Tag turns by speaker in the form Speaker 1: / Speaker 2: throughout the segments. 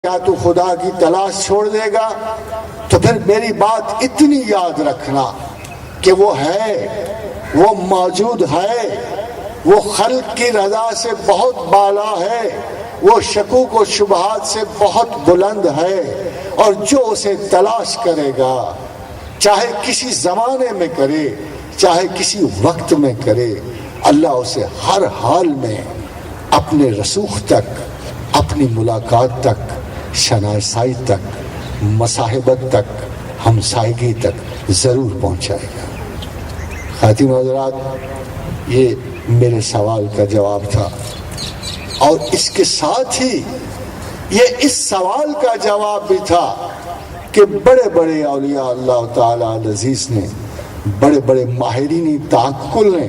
Speaker 1: کیا تو خدا کی تلاش چھوڑ دے گا؟ تو پھر میری بات اتنی یاد رکھنا کہ وہ ہے، وہ موجود ہے، وہ خلق کی رضا سے بہت بالا ہے، وہ شکوک و شبہات سے بہت بلند ہے، اور جو اسے تلاش کرے گا چاہے کسی زمانے میں کرے چاہے کسی وقت میں کرے، اللہ اسے ہر حال میں اپنے رسوخ تک، اپنی ملاقات تک، شناسائی تک، مصاحبت تک، ہمسائیگی تک ضرور پہنچائے گا۔ خواتین و حضرات، یہ میرے سوال کا جواب تھا، اور اس کے ساتھ ہی یہ اس سوال کا جواب بھی تھا کہ بڑے بڑے اولیاء اللہ تعالیٰ العزیز نے، بڑے بڑے ماہرین تعقل نے،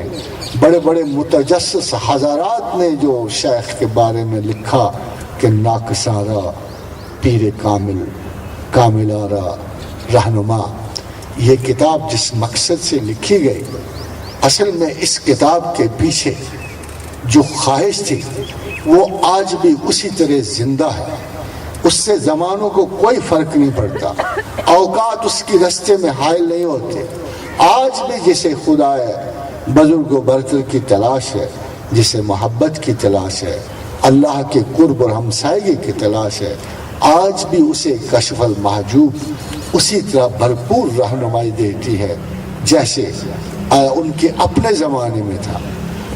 Speaker 1: بڑے بڑے متجسس حضرات نے جو شیخ کے بارے میں لکھا کہ ناکسارا، پیر کامل، کامل آرا، رہنما، یہ کتاب جس مقصد سے لکھی گئی، اصل میں اس کتاب کے پیچھے جو خواہش تھی وہ آج بھی اسی طرح زندہ ہے، اس سے زمانوں کو کوئی فرق نہیں پڑتا، اوقات اس کی رستے میں حائل نہیں ہوتے۔ آج بھی جسے خدا ہے، بزرگ و برتر کی تلاش ہے، جسے محبت کی تلاش ہے، اللہ کے قرب اور ہمسائیگی کی تلاش ہے، آج بھی اسے کشف المحجوب اسی طرح بھرپور رہنمائی دیتی ہے جیسے ان کے اپنے زمانے میں تھا۔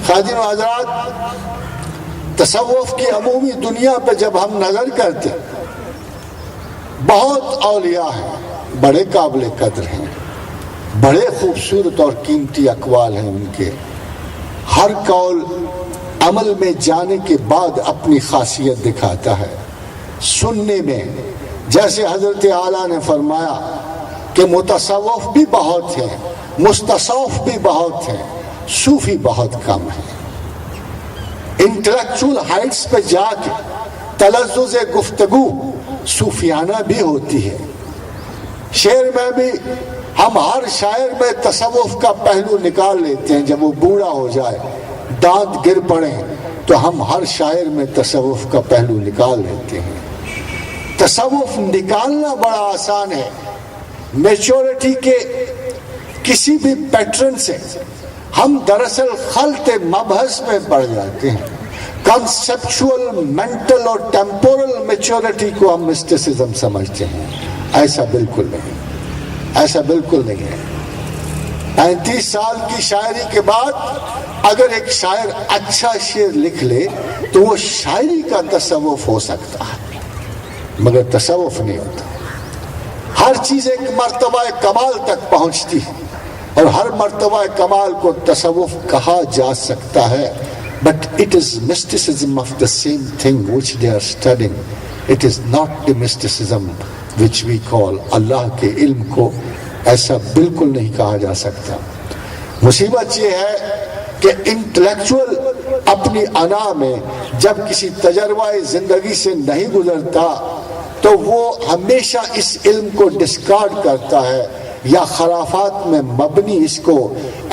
Speaker 1: خواتین و حضرات، تصوف کی عمومی دنیا پہ جب ہم نظر کرتے، بہت اولیاء ہیں، بڑے قابل قدر ہیں، بڑے خوبصورت اور قیمتی اقوال ہیں ان کے، ہر قول عمل میں جانے کے بعد اپنی خاصیت دکھاتا ہے۔ سننے میں جیسے حضرت اعلیٰ نے فرمایا کہ متصوف بھی بہت ہیں، مستصوف بھی بہت ہیں، صوفی بہت کم ہیں۔ انٹلیکچول ہائٹس پہ جا کے تلذذ گفتگو صوفیانہ بھی ہوتی ہے۔ شعر میں بھی ہم ہر شاعر میں تصوف کا پہلو نکال لیتے ہیں، جب وہ بوڑھا ہو جائے، دانت گر پڑیں، تو ہم ہر شاعر میں تصوف کا پہلو نکال لیتے ہیں۔ تصوف نکالنا بڑا آسان ہے، میچورٹی کے کسی بھی پیٹرن سے ہم دراصل خلط مبحث میں پڑ جاتے ہیں۔ کنسپچول، مینٹل اور ٹیمپورل میچورٹی کو ہم مسٹیسزم سمجھتے ہیں، ایسا بالکل نہیں، ایسا بالکل نہیں ہے۔ 35 سال کی شاعری کے بعد اگر ایک شاعر اچھا شعر لکھ لے تو وہ شاعری کا تصوف ہو سکتا ہے، مگر تصوف نہیں ہوتا۔ ہر چیز ایک مرتبہ کمال تک پہنچتی ہے، اور ہر مرتبہ کمال کو تصوف کہا جا سکتا ہے، but it is mysticism of the same thing which they are studying. It is not the mysticism which we call اللہ کے علم کو ایسا بالکل نہیں کہا جا سکتا۔ مصیبت یہ ہے کہ انٹلیکچول اپنی انا میں جب کسی تجربہ زندگی سے نہیں گزرتا تو وہ ہمیشہ اس علم کو ڈسکارڈ کرتا ہے، یا خرافات میں مبنی اس کو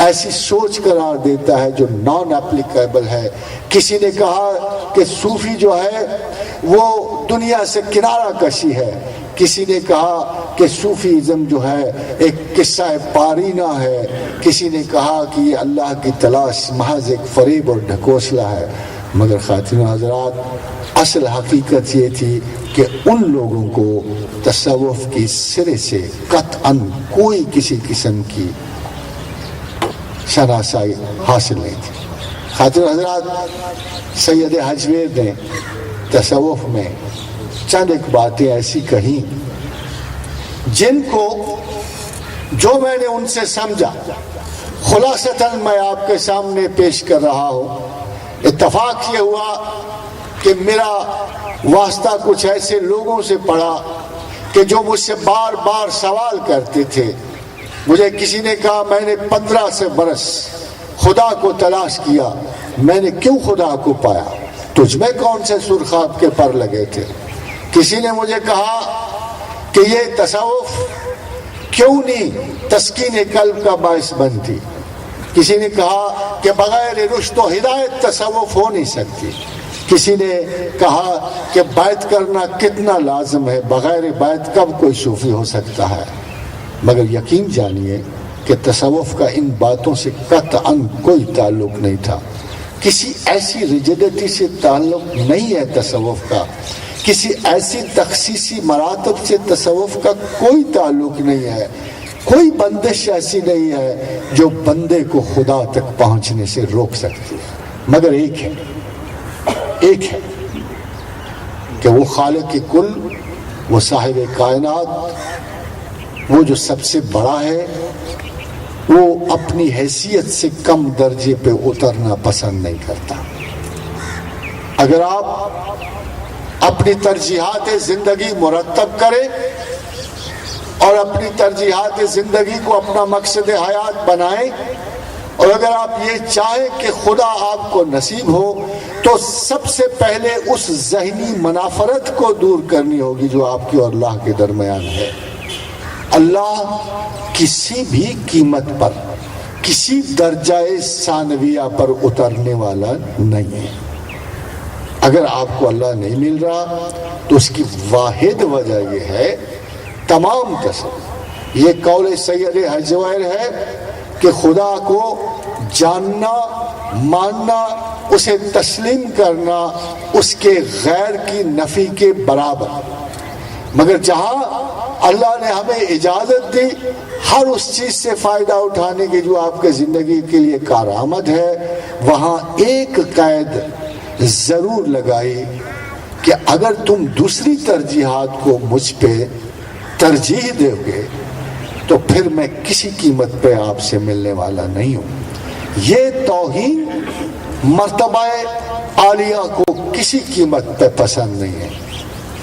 Speaker 1: ایسی سوچ قرار دیتا ہے جو نان اپلیکیبل ہے۔ کسی نے کہا کہ صوفی جو ہے وہ دنیا سے کنارہ کشی ہے، کسی نے کہا کہ صوفیزم جو ہے ایک قصہ پارینہ ہے، کسی نے کہا کہ یہ اللہ کی تلاش محض ایک فریب اور ڈھکوسلا ہے، مگر خواتین و حضرات، اصل حقیقت یہ تھی کہ ان لوگوں کو تصوف کی سرے سے قطعاً کوئی کسی قسم کی شناسائی حاصل نہیں تھی۔ خواتین و حضرات، سید حجویر نے تصوف میں چند ایک باتیں ایسی کہیں جن کو جو میں نے ان سے سمجھا خلاصتاً میں آپ کے سامنے پیش کر رہا ہوں۔ اتفاق یہ ہوا کہ میرا واسطہ کچھ ایسے لوگوں سے پڑا کہ جو مجھ سے بار بار سوال کرتے تھے۔ مجھے کسی نے کہا میں نے 15 برس خدا کو تلاش کیا، میں نے کیوں خدا کو پایا؟ تجھ میں کون سے سرخاب کے پر لگے تھے؟ کسی نے مجھے کہا کہ یہ تصوف کیوں نہیں تسکین قلب کا باعث بنتی؟ کسی نے کہا کہ بغیر رشد و ہدایت تصوف ہو نہیں سکتی۔ کسی نے کہا کہ بیعت کرنا کتنا لازم ہے، بغیر بیعت کب کوئی صوفی ہو سکتا ہے؟ مگر یقین جانیے کہ تصوف کا ان باتوں سے قطعاً کوئی تعلق نہیں تھا. کسی ایسی ریجیڈیٹی سے تعلق نہیں ہے تصوف کا، کسی ایسی تخصیصی مراتب سے تصوف کا کوئی تعلق نہیں ہے. کوئی بندش ایسی نہیں ہے جو بندے کو خدا تک پہنچنے سے روک سکتی ہے، مگر ایک ہے کہ وہ خالق کل، وہ صاحب کائنات، وہ جو سب سے بڑا ہے، وہ اپنی حیثیت سے کم درجے پہ اترنا پسند نہیں کرتا. اگر آپ اپنی ترجیحات زندگی مرتب کریں اور اپنی ترجیحات زندگی کو اپنا مقصد حیات بنائیں، اور اگر آپ یہ چاہیں کہ خدا آپ کو نصیب ہو، تو سب سے پہلے اس ذہنی منافرت کو دور کرنی ہوگی جو آپ کے اور اللہ کے درمیان ہے. اللہ کسی بھی قیمت پر، کسی درجہ ثانویہ پر اترنے والا نہیں ہے. اگر آپ کو اللہ نہیں مل رہا تو اس کی واحد وجہ یہ ہے، تمام تصوف یہ قول سید حجویر ہے کہ خدا کو جاننا، ماننا، اسے تسلیم کرنا اس کے غیر کی نفی کے برابر. مگر جہاں اللہ نے ہمیں اجازت دی ہر اس چیز سے فائدہ اٹھانے کی جو آپ کے زندگی کے لیے کارآمد ہے، وہاں ایک قید ضرور لگائی کہ اگر تم دوسری ترجیحات کو مجھ پہ ترجیح دو گے تو پھر میں کسی قیمت پہ آپ سے ملنے والا نہیں ہوں. یہ توہین مرتبہ عالیہ کو کسی قیمت پہ پسند نہیں ہے.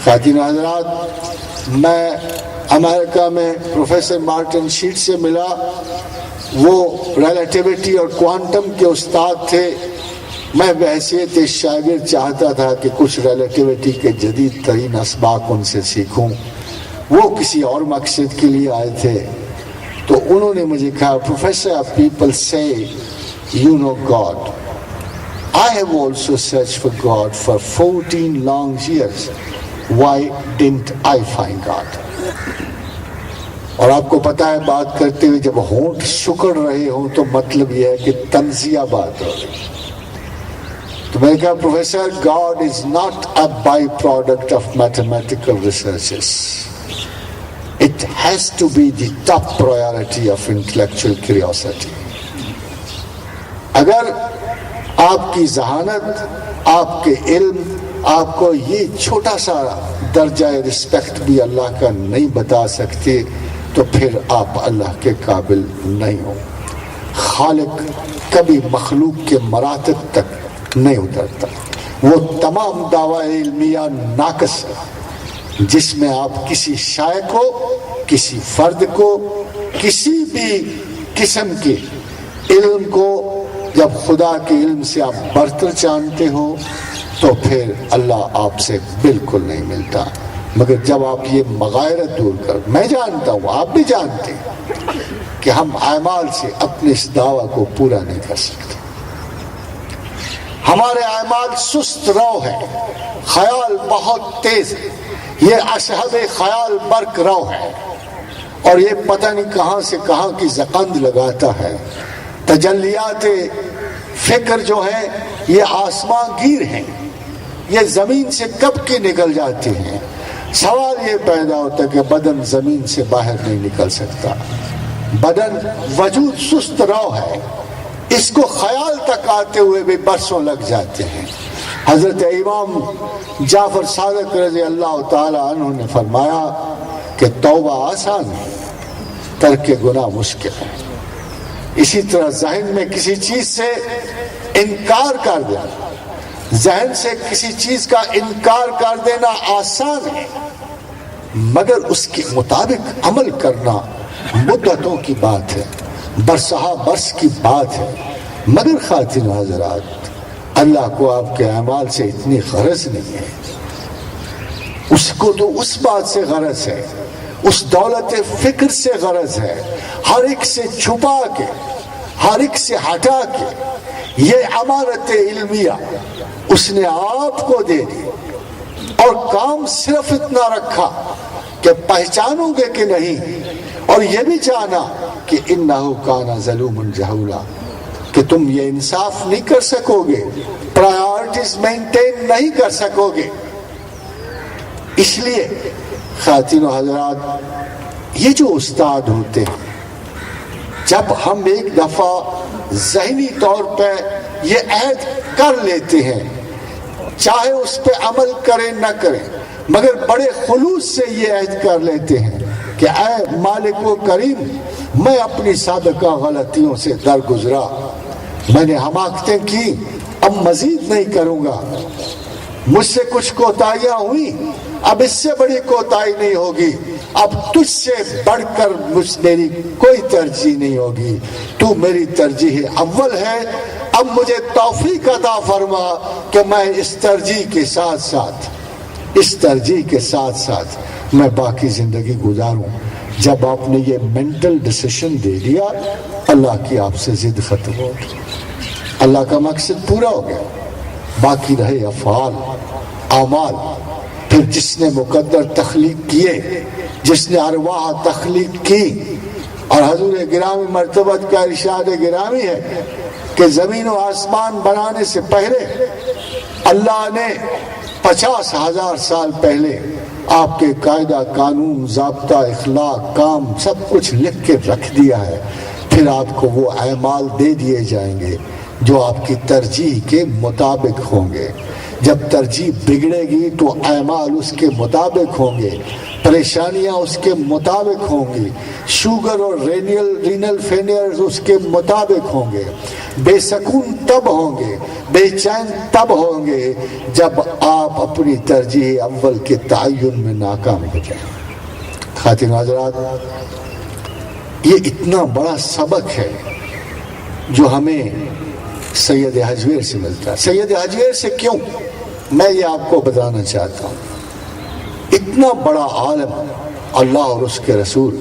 Speaker 1: خواتین حضرات، میں امریکہ میں پروفیسر مارٹن شیٹ سے ملا. وہ ریلیٹیوٹی اور کوانٹم کے استاد تھے. میں بحیثیت شاگرد چاہتا تھا کہ کچھ ریلیٹیوٹی کے جدید ترین اسباق ان سے سیکھوں. وہ کسی اور مقصد کے لیے آئے تھے. تو انہوں نے مجھے کہا، پروفیسر پیپل سے you know God. I have also searched for God for 14 long years. Why didn't I find God? اور آپ کو پتا ہے بات کرتے ہوئے جب ہونٹ سکڑ رہے ہوں تو مطلب یہ ہے کہ تنزیہ بات ہو رہی. تو میں نے کہا، professor, God is not a byproduct of mathematical researches. It has to be the top priority of intellectual curiosity. اگر آپ کی ذہانت، آپ کے علم آپ کو یہ چھوٹا سا درجہ رسپیکٹ بھی اللہ کا نہیں بتا سکتے تو پھر آپ اللہ کے قابل نہیں ہو. خالق کبھی مخلوق کے مراتب تک نہیں اترتا. وہ تمام دعوی علمیہ ناقص ہے جس میں آپ کسی شائع کو، کسی فرد کو، کسی بھی قسم کے علم کو جب خدا کے علم سے آپ برتر جانتے ہو تو پھر اللہ آپ سے بالکل نہیں ملتا. مگر جب آپ یہ مغایرت دور کر، میں جانتا ہوں، آپ بھی جانتے ہیں کہ ہم اعمال سے اپنے اس دعویٰ کو پورا نہیں کر سکتے. ہمارے اعمال سست رو ہے، خیال بہت تیز ہے. یہ اشہب خیال برق رو ہے اور یہ پتہ نہیں کہاں سے کہاں کی زقند لگاتا ہے. تجلیات فکر جو ہے یہ آسمان گیر ہیں، یہ زمین سے کب کے نکل جاتے ہیں. سوال یہ پیدا ہوتا ہے کہ بدن زمین سے باہر نہیں نکل سکتا. بدن وجود سست رو ہے، اس کو خیال تک آتے ہوئے بھی برسوں لگ جاتے ہیں. حضرت امام جعفر صادق رضی اللہ تعالی عنہ نے فرمایا کہ توبہ آسان ہے، ترک گناہ مشکل ہے. اسی طرح ذہن میں کسی چیز سے انکار کر دینا، ذہن سے کسی چیز کا انکار کر دینا آسان ہے، مگر اس کے مطابق عمل کرنا مدتوں کی بات ہے، برسہ برس کی بات ہے. مگر خواتین و حضرات، اللہ کو آپ کے اعمال سے اتنی غرض نہیں ہے. اس کو تو اس بات سے غرض ہے، اس دولت فکر سے غرض ہے، ہر ایک سے چھپا کے، ہر ایک سے ہٹا کے. یہ امانت علمیہ اس نے آپ کو دے دی اور کام صرف اتنا رکھا کہ پہچانو گے کہ نہیں، اور یہ بھی جانا کہ انہو کان ظلوما جہولا، کہ تم یہ انصاف نہیں کر سکو گے، پرائیورٹیز مینٹین نہیں کر سکو گے۔ اس لیے خواتین و حضرات، یہ جو استاد ہوتے ہیں، جب ہم ایک دفعہ ذہنی طور پہ یہ عہد کر لیتے ہیں، چاہے اس پہ عمل کریں نہ کریں، مگر بڑے خلوص سے یہ عہد کر لیتے ہیں کہ اے مالک و کریم، میں اپنی سابقہ غلطیوں سے درگزرا، میں نے حماقتیں کی، اب مزید نہیں کروں گا، مجھ سے کچھ کوتاہیاں ہوئی، اب اس سے بڑی کوتاہی نہیں ہوگی، اب تجھ سے بڑھ کر میری کوئی ترجیح نہیں ہوگی، تو میری ترجیح اول ہے، اب مجھے توفیق عطا فرما کہ میں اس ترجیح کے ساتھ میں باقی زندگی گزاروں۔ جب آپ نے یہ مینٹل ڈیسیشن دے دیا، اللہ کی آپ سے ضد ختم ہو گئی، اللہ کا مقصد پورا ہو گیا، باقی رہے افعال، اعمال۔ پھر جس نے مقدر تخلیق کیے، جس نے ارواح تخلیق کی، اور حضور گرامی مرتبت کا ارشاد گرامی ہے کہ زمین و آسمان بنانے سے پہلے اللہ نے 50,000 سال پہلے آپ کے قاعدہ، قانون، ضابطہ، اخلاق، کام سب کچھ لکھ کے رکھ دیا ہے۔ پھر آپ کو وہ اعمال دے دیے جائیں گے جو آپ کی ترجیح کے مطابق ہوں گے۔ جب ترجیح بگڑے گی تو اعمال اس کے مطابق ہوں گے، پریشانیاں اس کے مطابق ہوں گی، شوگر اور رینل فیلئر اس کے مطابق ہوں گے، بے سکون تب ہوں گے، بے چین تب ہوں گے جب آپ اپنی ترجیح اول کے تعین میں ناکام ہو جائیں۔ خواتین حضرات، یہ اتنا بڑا سبق ہے جو ہمیں سید حجویر سے ملتا ہے۔ سید حجویر سے کیوں؟ میں یہ آپ کو بتانا چاہتا ہوں۔ اتنا بڑا عالم، اللہ اور اس کے رسول